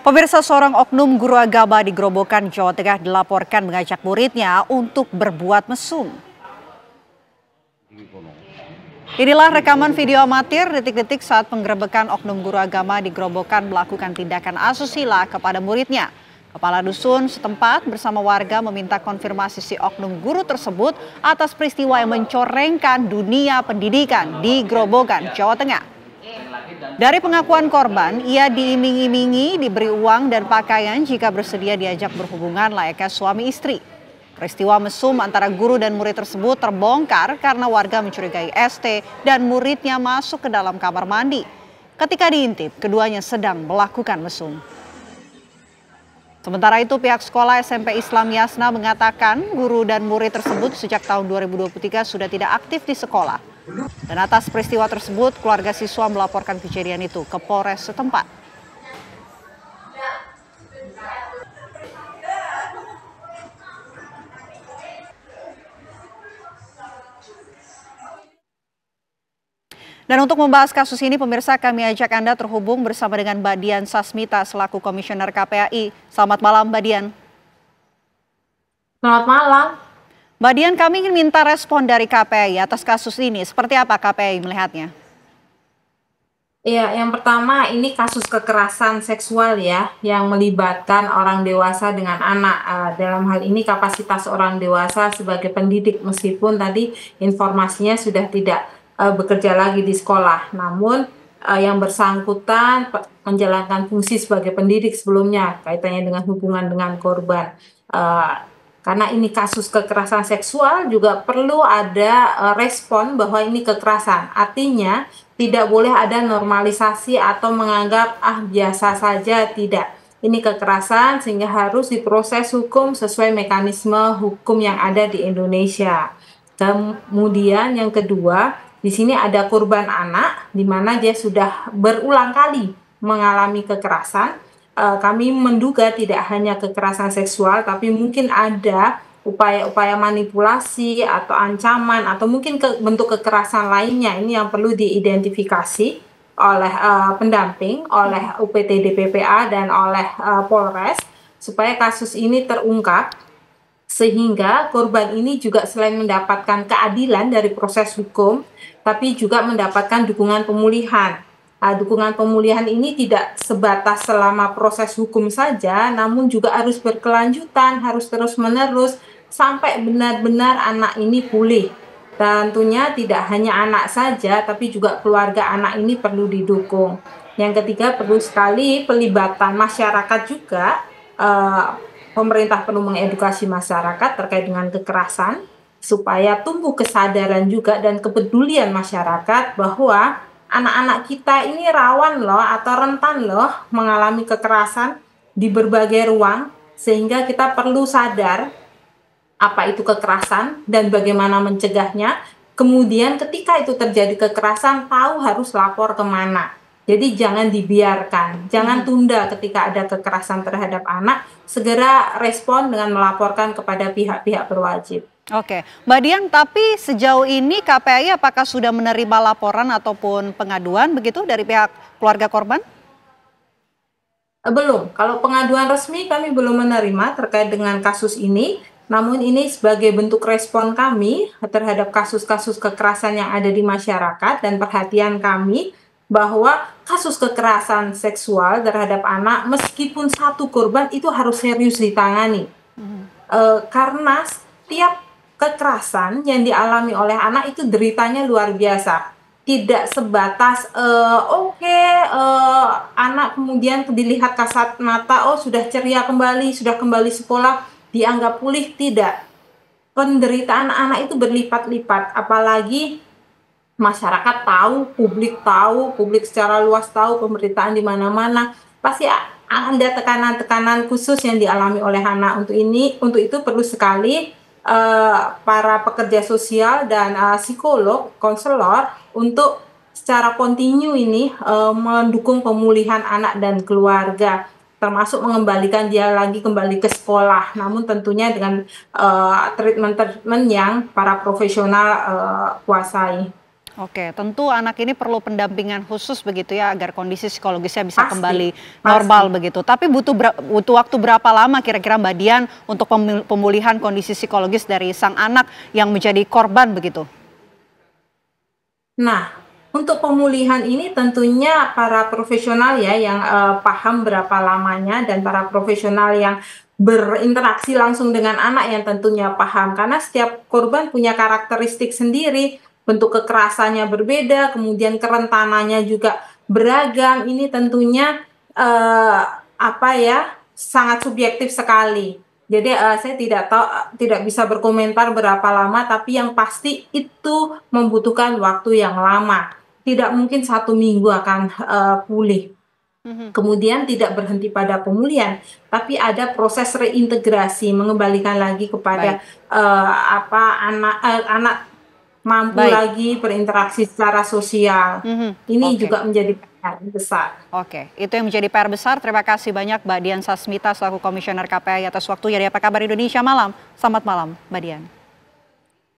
Pemirsa, seorang oknum guru agama di Grobogan, Jawa Tengah dilaporkan mengajak muridnya untuk berbuat mesum. Inilah rekaman video amatir detik-detik saat penggerebekan oknum guru agama di Grobogan melakukan tindakan asusila kepada muridnya. Kepala dusun setempat bersama warga meminta konfirmasi si oknum guru tersebut atas peristiwa yang mencorengkan dunia pendidikan di Grobogan, Jawa Tengah. Dari pengakuan korban, ia diiming-imingi diberi uang dan pakaian jika bersedia diajak berhubungan layaknya suami istri. Peristiwa mesum antara guru dan murid tersebut terbongkar karena warga mencurigai ST dan muridnya masuk ke dalam kamar mandi. Ketika diintip, keduanya sedang melakukan mesum. Sementara itu, pihak sekolah SMP Islam Yasna mengatakan guru dan murid tersebut sejak tahun 2023 sudah tidak aktif di sekolah. Dan atas peristiwa tersebut, keluarga siswa melaporkan kejadian itu ke Polres setempat. Dan untuk membahas kasus ini, pemirsa, kami ajak Anda terhubung bersama dengan Mbak Dian Sasmita selaku Komisioner KPAI. Selamat malam, Mbak Dian. Selamat malam. Mbak Dian, kami ingin minta respon dari KPAI atas kasus ini. Seperti apa KPAI melihatnya? Ya, yang pertama ini kasus kekerasan seksual ya, yang melibatkan orang dewasa dengan anak. Dalam hal ini kapasitas orang dewasa sebagai pendidik, meskipun tadi informasinya sudah tidak bekerja lagi di sekolah. Namun yang bersangkutan menjalankan fungsi sebagai pendidik sebelumnya, kaitannya dengan hubungan dengan korban. Karena ini kasus kekerasan seksual, juga perlu ada respon bahwa ini kekerasan. Artinya tidak boleh ada normalisasi atau menganggap biasa saja, tidak. Ini kekerasan sehingga harus diproses hukum sesuai mekanisme hukum yang ada di Indonesia. Kemudian yang kedua, di sini ada korban anak, di mana dia sudah berulang kali mengalami kekerasan. Kami menduga tidak hanya kekerasan seksual, tapi mungkin ada upaya-upaya manipulasi atau ancaman atau mungkin bentuk kekerasan lainnya. Ini yang perlu diidentifikasi oleh pendamping, oleh UPT DPPA dan oleh Polres supaya kasus ini terungkap, sehingga korban ini juga selain mendapatkan keadilan dari proses hukum, tapi juga mendapatkan dukungan pemulihan. Dukungan pemulihan ini tidak sebatas selama proses hukum saja, namun juga harus berkelanjutan, harus terus-menerus sampai benar-benar anak ini pulih. Tentunya tidak hanya anak saja, tapi juga keluarga anak ini perlu didukung. Yang ketiga, perlu sekali pelibatan masyarakat juga. Pemerintah perlu mengedukasi masyarakat terkait dengan kekerasan, supaya tumbuh kesadaran juga dan kepedulian masyarakat bahwa anak-anak kita ini rawan loh atau rentan loh mengalami kekerasan di berbagai ruang, sehingga kita perlu sadar apa itu kekerasan dan bagaimana mencegahnya. Kemudian ketika itu terjadi kekerasan, tahu harus lapor kemana. Jadi jangan dibiarkan, jangan tunda ketika ada kekerasan terhadap anak, segera respon dengan melaporkan kepada pihak-pihak berwajib. Oke, Mbak Dian, tapi sejauh ini KPAI apakah sudah menerima laporan ataupun pengaduan begitu dari pihak keluarga korban? Belum, kalau pengaduan resmi kami belum menerima terkait dengan kasus ini, namun ini sebagai bentuk respon kami terhadap kasus-kasus kekerasan yang ada di masyarakat dan perhatian kami bahwa kasus kekerasan seksual terhadap anak meskipun satu korban itu harus serius ditangani. Karena setiap kekerasan yang dialami oleh anak itu deritanya luar biasa. Tidak sebatas anak kemudian dilihat kasat mata, sudah ceria kembali, sudah kembali sekolah, dianggap pulih. Tidak. Penderitaan anak itu berlipat-lipat, apalagi masyarakat tahu, publik secara luas tahu, pemberitaan di mana-mana, pasti ada tekanan-tekanan khusus yang dialami oleh anak. Untuk itu perlu sekali para pekerja sosial dan psikolog, konselor untuk secara kontinu ini mendukung pemulihan anak dan keluarga, termasuk mengembalikan dia lagi kembali ke sekolah, namun tentunya dengan treatment yang para profesional kuasai. Oke, tentu anak ini perlu pendampingan khusus begitu ya agar kondisi psikologisnya bisa Pasti, kembali pasti. normal begitu. Tapi butuh waktu berapa lama kira-kira Mbak Dian untuk pemulihan kondisi psikologis dari sang anak yang menjadi korban begitu? Nah, untuk pemulihan ini tentunya para profesional ya yang paham berapa lamanya, dan para profesional yang berinteraksi langsung dengan anak yang tentunya paham. Karena setiap korban punya karakteristik sendiri, bentuk kekerasannya berbeda, kemudian kerentanannya juga beragam. Ini tentunya apa ya, sangat subjektif sekali. Jadi saya tidak tahu, tidak bisa berkomentar berapa lama, tapi yang pasti itu membutuhkan waktu yang lama. Tidak mungkin 1 minggu akan pulih. Mhm. Kemudian tidak berhenti pada pemulihan, tapi ada proses reintegrasi, mengembalikan lagi kepada Baik, anak mampu baik. lagi berinteraksi secara sosial. Mhm. Ini Oke. juga menjadi PR besar. Oke, itu yang menjadi PR besar. Terima kasih banyak Mbak Dian Sasmita selaku Komisioner KPAI atas waktunya. Apa kabar Indonesia Malam? Selamat malam, Mbak Dian.